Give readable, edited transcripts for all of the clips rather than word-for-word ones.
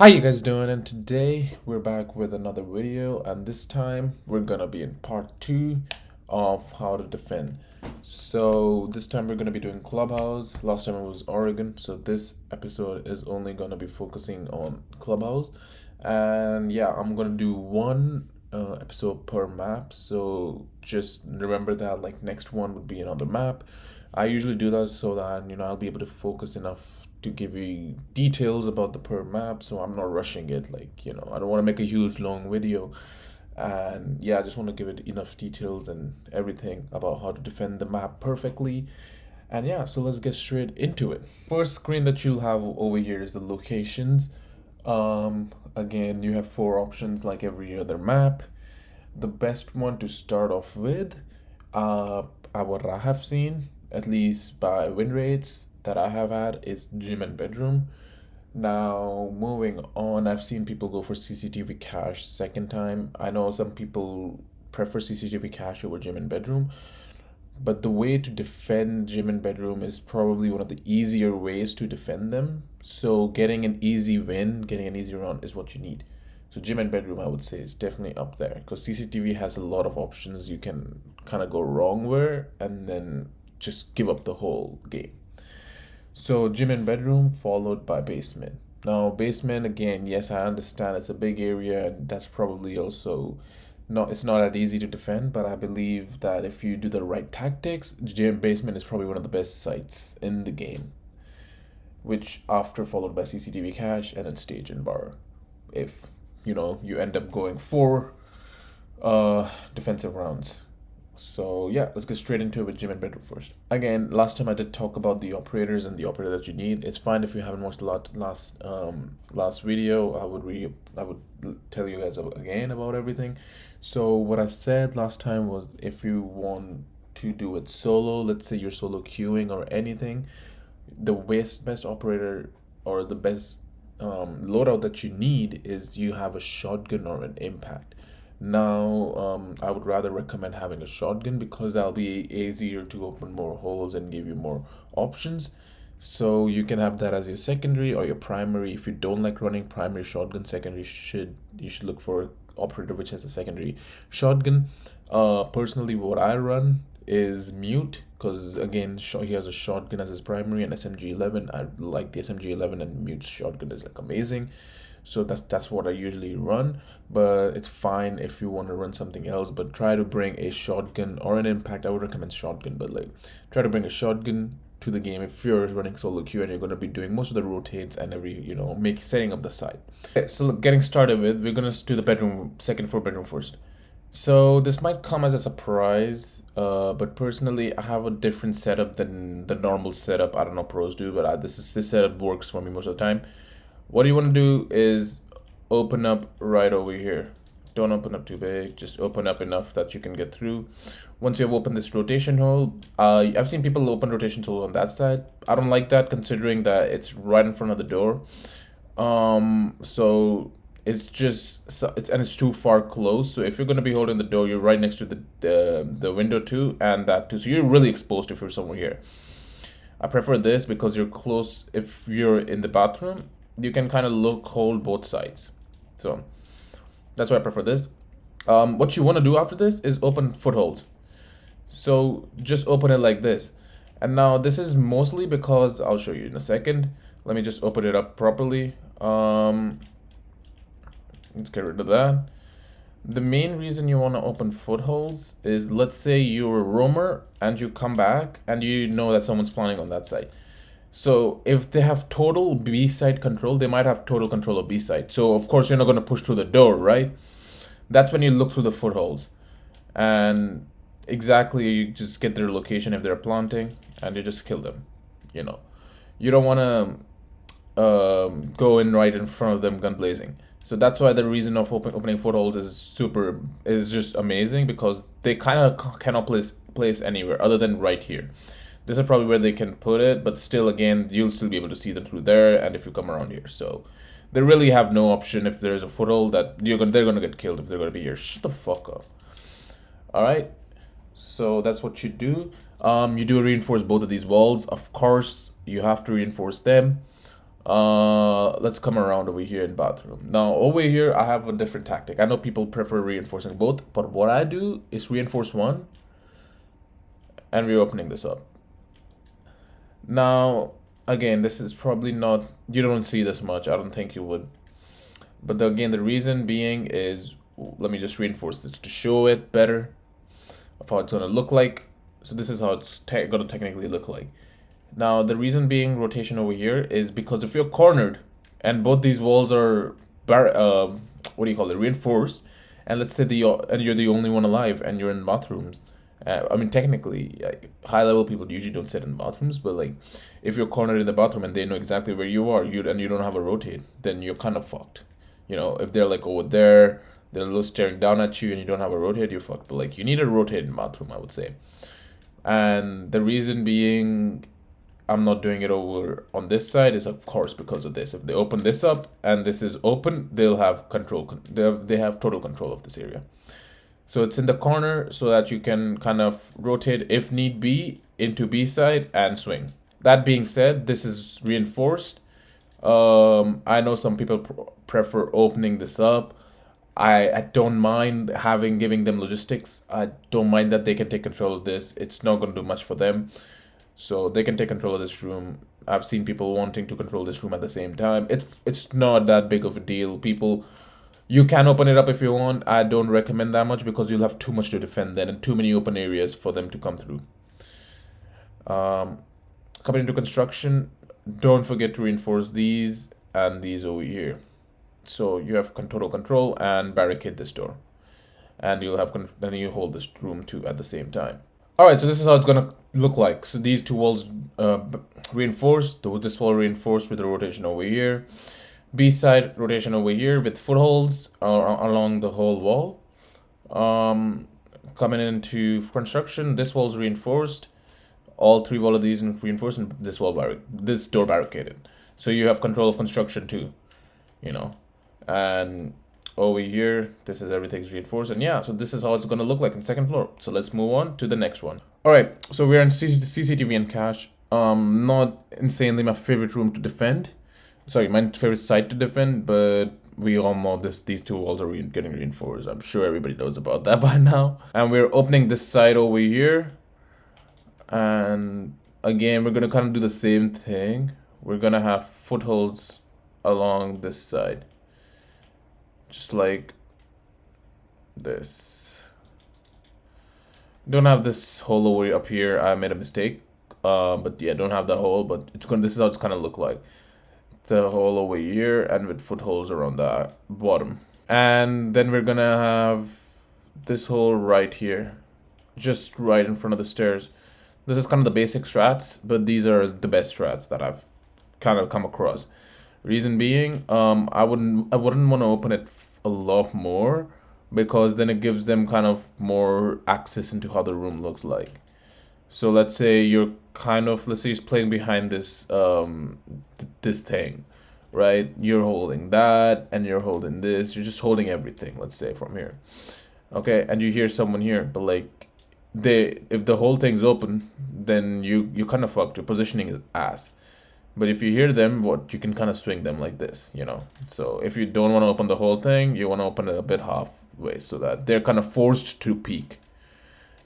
How you guys doing? And today we're back with another video, and this time we're gonna be in part 2 of how to defend. So this time we're gonna be doing Clubhouse. Last time it was Oregon, so this episode is only gonna be focusing on Clubhouse. And yeah, I'm gonna do one episode per map, so just remember that like next one would be another map. I usually do that so that I'll be able to focus enough to give you details about the per map, so I'm not rushing it. Like I don't want to make a huge long video, and yeah, I just want to give it enough details and everything about how to defend the map perfectly. And yeah, so let's get straight into it. First screen that you'll have over here is the locations. Again, you have four options like every other map. The best one to start off with, what I have seen, at least by win rates that I have had, is gym and bedroom. Now, moving on, I've seen people go for CCTV cash second time. I know some people prefer CCTV cash over gym and bedroom, but the way to defend gym and bedroom is probably one of the easier ways to defend them. So getting an easy win, getting an easy run is what you need. So gym and bedroom, I would say, is definitely up there because CCTV has a lot of options you can kind of go wrong where and then just give up the whole game. So gym and bedroom followed by basement. Now basement again, yes, I understand it's a big area and that's probably also it's not that easy to defend, but I believe that if you do the right tactics, gym basement is probably one of the best sites in the game. Which after followed by CCTV cache and then stage and bar. If you end up going for defensive rounds. So yeah, let's get straight into it with gym and bedroom first. Again, last time I did talk about the operators and the operator that you need. It's fine if you haven't watched last video. I would tell you guys again about everything. So what I said last time was if you want to do it solo, let's say you're solo queuing or anything, the best operator or the best loadout that you need is you have a shotgun or an impact. Now, I would rather recommend having a shotgun because that'll be easier to open more holes and give you more options. So you can have that as your secondary or your primary. If you don't like running primary shotgun, secondary you should look for an operator which has a secondary shotgun. Personally, what I run is mute because again he has a shotgun as his primary and SMG11. I like the SMG11 and mute's shotgun is like amazing. So that's what I usually run, but it's fine if you want to run something else, but try to bring a shotgun or an impact. I would recommend shotgun, but like try to bring a shotgun to the game if you're running solo queue and you're going to be doing most of the rotates and setting up the site. Okay, so look, getting started with, we're going to do the bedroom, second floor bedroom first. So this might come as a surprise, but personally I have a different setup than the normal setup. I don't know pros do, but this setup works for me most of the time. What you want to do is open up right over here. Don't open up too big, just open up enough that you can get through. Once you've opened this rotation hole, I've seen people open rotation hole on that side. I don't like that considering that it's right in front of the door. So it's too far close. So if you're gonna be holding the door, you're right next to the window too, and that too. So you're really exposed if you're somewhere here. I prefer this because you're close. If you're in the bathroom, you can kind of hold both sides. So that's why I prefer this. What you want to do after this is open footholds. So just open it like this. And now this is mostly because I'll show you in a second. Let me just open it up properly. Let's get rid of that. The main reason you want to open footholds is, let's say you're a roamer and you come back and you know that someone's planning on that side. So if they have total B side control, they might have total control of B side. So of course you're not going to push through the door, right? That's when you look through the footholds. And exactly, you just get their location if they're planting and you just kill them. You don't want to go in right in front of them gun blazing. So that's why the reason of opening footholds is just amazing, because they kind of cannot place anywhere other than right here. This is probably where they can put it, but still, again, you'll still be able to see them through there and if you come around here. So they really have no option if there's a foothold that they're gonna get killed if they're gonna be here. Shut the fuck up. Alright. So that's what you do. You do reinforce both of these walls. Of course, you have to reinforce them. Let's come around over here in bathroom. Now over here I have a different tactic. I know people prefer reinforcing both, but what I do is reinforce one and we're opening this up. Now again, this is probably not, you don't see this much, I don't think you would, but again the reason being is, let me just reinforce this to show it better of how it's going to look like. So this is how it's going to technically look like. Now the reason being rotation over here is because if you're cornered and both these walls are what do you call it, reinforced, and let's say and you're the only one alive and you're in bathrooms, I mean technically high level people usually don't sit in bathrooms, but like if you're cornered in the bathroom and they know exactly where you are, and you don't have a rotate, then you're kind of fucked. You know, if they're like over there, they're staring down at you and you don't have a rotate, you're fucked. But like you need a rotate in bathroom, I would say. And the reason being I'm not doing it over on this side is of course because of this. If they open this up and this is open, they'll have control. They have total control of this area. So it's in the corner so that you can kind of rotate if need be into B side and swing. That being said, this is reinforced. I know some people prefer opening this up. I don't mind giving them logistics. I don't mind that they can take control of this. It's not going to do much for them. So they can take control of this room. I've seen people wanting to control this room at the same time. It's not that big of a deal. People, you can open it up if you want. I don't recommend that much because you'll have too much to defend then and too many open areas for them to come through. Coming into construction, don't forget to reinforce these and these over here. So you have total control and barricade this door. And you'll have, then you hold this room too at the same time. Alright, so this is how it's gonna look like. So these two walls reinforced, this wall reinforced with the rotation over here. B side rotation over here with footholds along the whole wall. Coming into construction, this wall's reinforced. All three wall of these reinforced and this door barricaded. So you have control of construction too, you know. And over here, this is everything's reinforced, and yeah, so this is how it's gonna look like in second floor. So let's move on to the next one. All right, so we're in CCTV and Cash. Not insanely my favorite room to defend. Sorry, my favorite site to defend, but we all know these two walls are getting reinforced. I'm sure everybody knows about that by now. And we're opening this side over here, and again, we're gonna kind of do the same thing. We're gonna have footholds along this side. Just like this. Don't have this hole over up here. I made a mistake. But yeah, don't have that hole. But this is how it's kind of look like. The hole over here and with footholds around the bottom. And then we're gonna have this hole right here, just right in front of the stairs. This is kind of the basic strats, but these are the best strats that I've kind of come across. Reason being, I wouldn't want to open it a lot more because then it gives them kind of more access into how the room looks like. So let's say you're let's say you're playing behind this this thing, right? You're holding that and you're holding this. You're just holding everything. Let's say from here, okay? And you hear someone here, but like if the whole thing's open, then you kind of fucked. Your positioning is ass. But if you hear them, you can kind of swing them like this, you know. So if you don't want to open the whole thing, you want to open it a bit halfway so that they're kind of forced to peek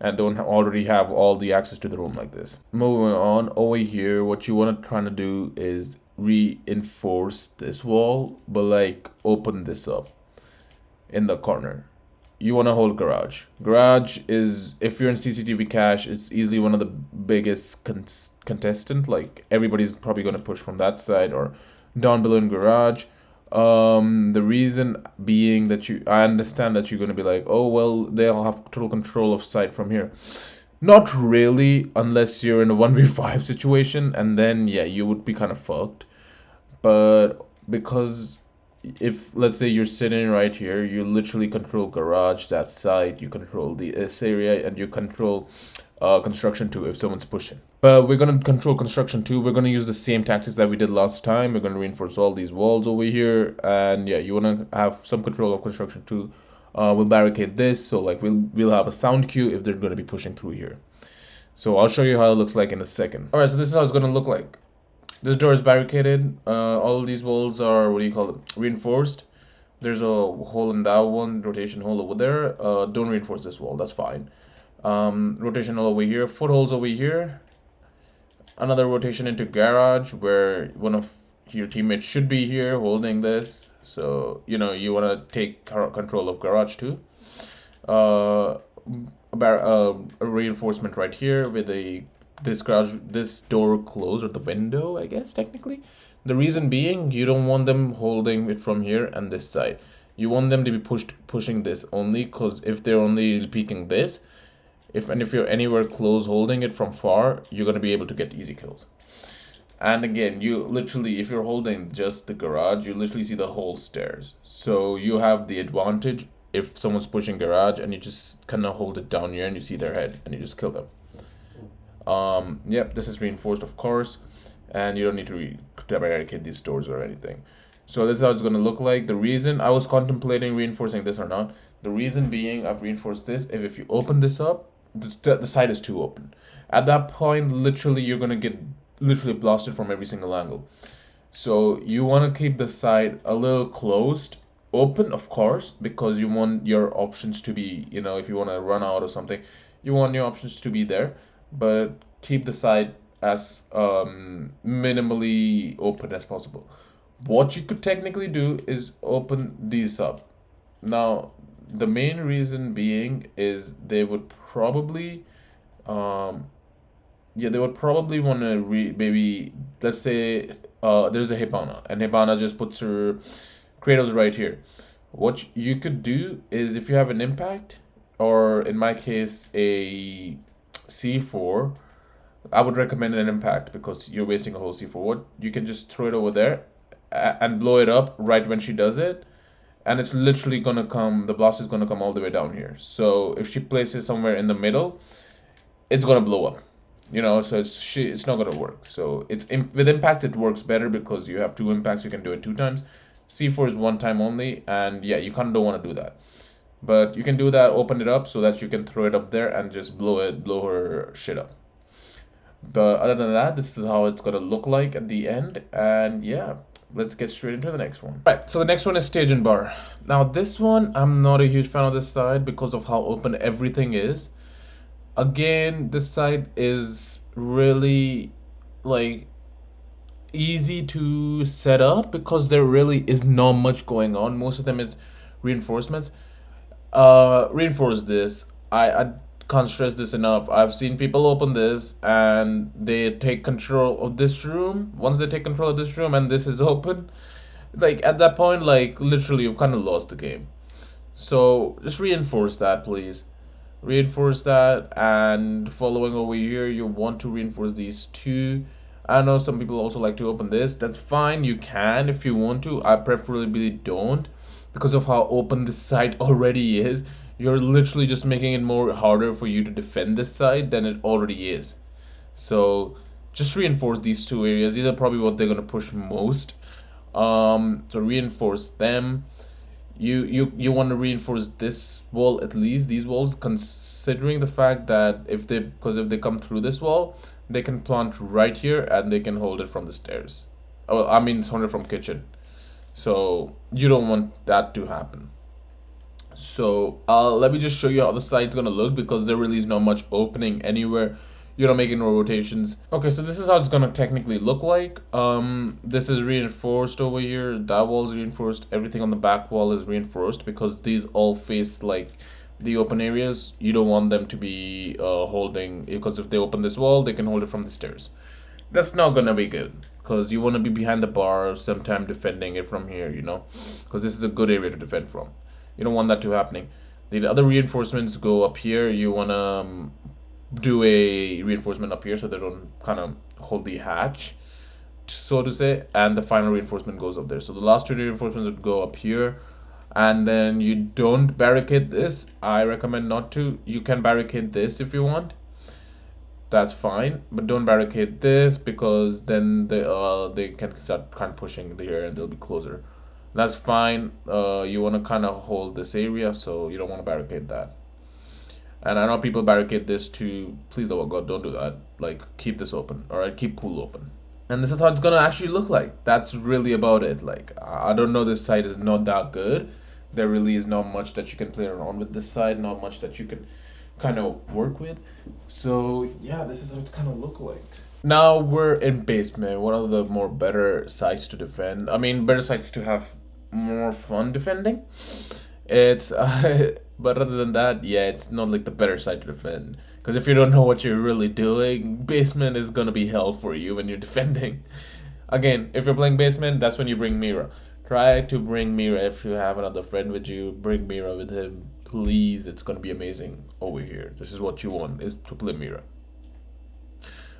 and don't already have all the access to the room like this. Moving on, over here, what you want to try to do is reinforce this wall, but like open this up in the corner. You want to hold garage. Garage is, if you're in CCTV Cash, it's easily one of the biggest contestant. Like everybody's probably going to push from that side or down below in garage. The reason being that I understand that you're going to be like, oh, well, they'll have total control of site from here. Not really, unless you're in a 1v5 situation, and then, yeah, you would be kind of fucked. But because if, let's say, you're sitting right here, you literally control garage, that side, you control this area, and you control construction too if someone's pushing. But we're going to control construction too. We're going to use the same tactics that we did last time. We're going to reinforce all these walls over here, and yeah, you want to have some control of construction too. We'll barricade this, so like we'll have a sound cue if they're going to be pushing through here. So I'll show you how it looks like in a second. All right, so this is how it's going to look like. This door is barricaded. All these walls are, what do you call it, reinforced. There's a hole in that one, rotation hole over there. Don't reinforce this wall, that's fine. Rotation hole over here, footholds over here. Another rotation into garage where one of your teammates should be here holding this. So, you know, you want to take control of garage too. A reinforcement right here with this door closed, or the window, I guess, technically. The reason being, you don't want them holding it from here and this side. You want them to be pushing this only, because if they're only peeking this, if you're anywhere close holding it from far, you're going to be able to get easy kills. And again, you literally, if you're holding just the garage, you literally see the whole stairs. So you have the advantage if someone's pushing garage and you just kind of hold it down here and you see their head and you just kill them. Yep, this is reinforced, of course, and you don't need to barricade these doors or anything. So this is how it's going to look like. The reason I was contemplating reinforcing this or not, the reason being I've reinforced this, if you open this up, the side is too open. At that point, literally, you're going to get literally blasted from every single angle. So you want to keep the side a little closed, open, of course, because you want your options to be, you know, if you want to run out or something, you want your options to be there, but keep the side as minimally open as possible. What you could technically do is open these up. Now, the main reason being is they would probably they would probably want to maybe, let's say there's a Hibana and Hibana just puts her Kratos right here. What you could do is, if you have an impact, or in my case a C4, I would recommend an impact because you're wasting a whole C4. What you can just throw it over there and blow it up right when she does it, and it's literally gonna come, the blast is gonna come all the way down here. So if she places somewhere in the middle, it's gonna blow up, you know. So it's not gonna work. So with impacts it works better because you have 2 impacts, you can do it 2 times. C4 is 1 time only, and yeah, you kind of don't want to do that, but you can do that, open it up so that you can throw it up there and just blow her shit up. But other than that, this is how it's gonna look like at the end. And yeah, let's get straight into the next one. Right, so the next one is stage and bar. Now this one, I'm not a huge fan of this side because of how open everything is. Again, this side is really like easy to set up because there really is not much going on. Most of them is reinforcements. Reinforce this. I can't stress this enough. I've seen people open this and they take control of this room. Once they take control of this room and this is open, like at that point, like literally you've kind of lost the game. So just reinforce that, please. Reinforce that, and following over here, you want to reinforce these 2. I know some people also like to open this. That's fine, you can if you want to. I preferably don't, because of how open this side already is. You're literally just making it more harder for you to defend this side than it already is. So just reinforce these 2 areas. These are probably what they're gonna push most. So reinforce them. You want to reinforce this wall, at least these walls, considering the fact that if they come through this wall, they can plant right here and they can hold it from the stairs. Oh, I mean, it's hold it from kitchen. So you don't want that to happen. So let me just show you how the side's gonna look, because there really is not much opening anywhere. You're not making no rotations. Okay, so this is how it's gonna technically look like. This is reinforced over here. That wall is reinforced. Everything on the back wall is reinforced because these all face like the open areas. You don't want them to be holding, because if they open this wall, they can hold it from the stairs. That's not gonna be good, because you want to be behind the bar sometime defending it from here, you know, because this is a good area to defend from. You don't want that to happening. The other reinforcements go up here. You want to do a reinforcement up here so they don't kind of hold the hatch, so to say, and the final reinforcement goes up there. So the last 2 reinforcements would go up here, and then you don't barricade this. I recommend not to. You can barricade this if you want, that's fine, but don't barricade this, because then they can start kind of pushing here and they'll be closer. That's fine. You want to kind of hold this area, so you don't want to barricade that. And I know people barricade this too. Please, oh God, don't do that. Like, keep this open. All right, keep pool open. And this is how it's gonna actually look like. That's really about it. Like, I don't know, this side is not that good. There really is not much that you can play around with this side, not much that you can kind of work with. So yeah, this is how it's kind of look like. Now we're in basement, one of the more better sites to defend. I mean, better sites to have more fun defending. It's but other than that, yeah, it's not like the better side to defend. Because if you don't know what you're really doing, basement is gonna be hell for you when you're defending. Again, if you're playing basement, that's when you bring Mira. Try to bring Mira if you have another friend with you. Bring Mira with him, please. It's gonna be amazing over here. This is what you want, is to play Mira.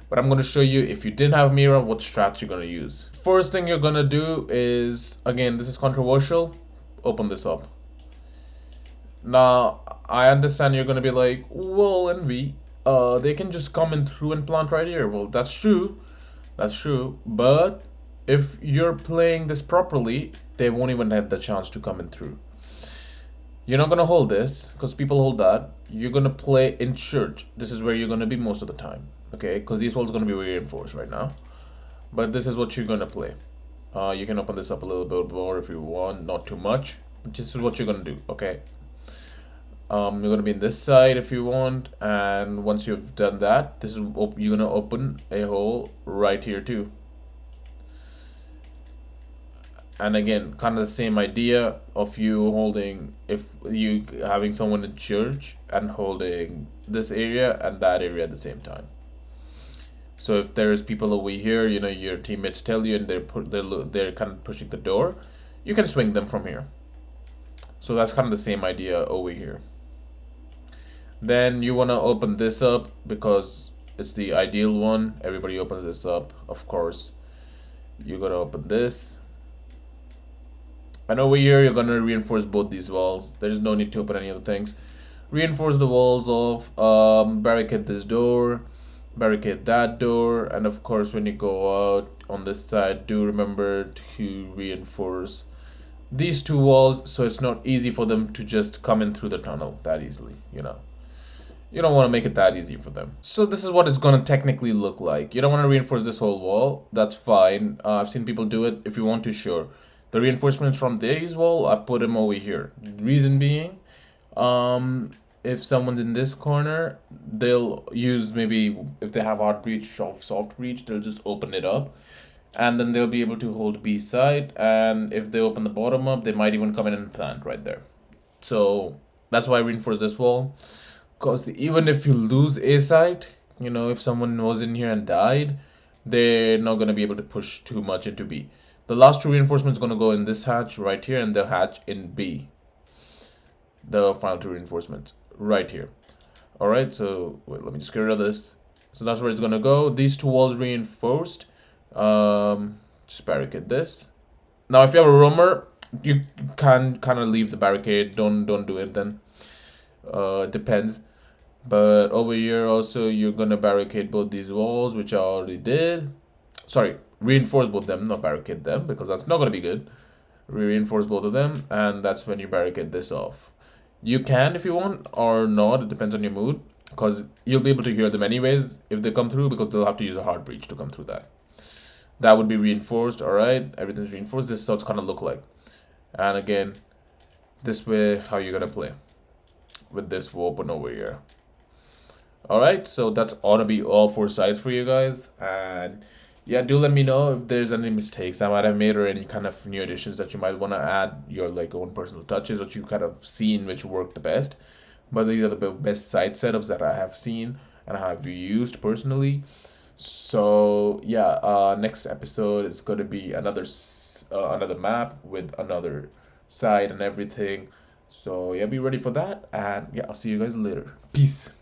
But I'm gonna show you, if you didn't have Mira, what strats you're gonna use. First thing you're gonna do is, again, this is controversial. Open this up. Now, I understand you're gonna be like, well, Envy, they can just come in through and plant right here. Well, that's true. That's true. But if you're playing this properly, they won't even have the chance to come in through. You're not gonna hold this, because people hold that. You're gonna play in church. This is where you're gonna be most of the time. Okay, because these walls are gonna be reinforced right now. But this is what you're gonna play. You can open this up a little bit more if you want, not too much. This is what you're gonna do, okay? You're gonna be in this side if you want, and once you've done that, this is you're gonna open a hole right here too. And again, kind of the same idea of you holding, if you having someone in church and holding this area and that area at the same time. So if there's people over here, you know, your teammates tell you and they're kind of pushing the door, you can swing them from here. So that's kind of the same idea over here. Then you want to open this up because it's the ideal one. Everybody opens this up, of course. You're gonna open this. And over here, you're gonna reinforce both these walls. There's no need to open any other things. Reinforce the walls of barricade this door, barricade that door, and of course, when you go out on this side, do remember to reinforce these two walls so it's not easy for them to just come in through the tunnel that easily, you know. You don't want to make it that easy for them. So this is what it's going to technically look like. You don't want to reinforce this whole wall. That's fine. I've seen people do it. If you want to, sure. The reinforcements from this wall, I put them over here. Reason being, if someone's in this corner, they'll use, maybe if they have hard breach or soft breach, they'll just open it up. And then they'll be able to hold B side. And if they open the bottom up, they might even come in and plant right there. So that's why I reinforce this wall. Because even if you lose A side, you know, if someone was in here and died, they're not going to be able to push too much into B. The last two reinforcements going to go in this hatch right here and the hatch in B. The final two reinforcements right here. Alright, so wait, let me just get rid of this. So that's where it's going to go. These two walls reinforced. Just barricade this. Now, if you have a roamer, you can kind of leave the barricade. Don't do it then. It depends. But over here also, you're gonna barricade both these walls, which I already did. Sorry, reinforce both of them, not barricade them, because that's not gonna be good. Reinforce both of them, and that's when you barricade this off. You can if you want, or not, it depends on your mood, because you'll be able to hear them anyways if they come through, because they'll have to use a hard breach to come through that. That would be reinforced. Alright, everything's reinforced. This is how it's gonna look like. And again, this way how you're gonna play with this open over here. Alright, so that's ought to be all 4 sides for you guys. And yeah, do let me know if there's any mistakes I might have made or any kind of new additions that you might want to add, your like own personal touches that you kind of seen which work the best. But these are the best site setups that I have seen and I have used personally. So yeah, next episode is going to be another map with another side and everything. So yeah, be ready for that, and yeah, I'll see you guys later. Peace.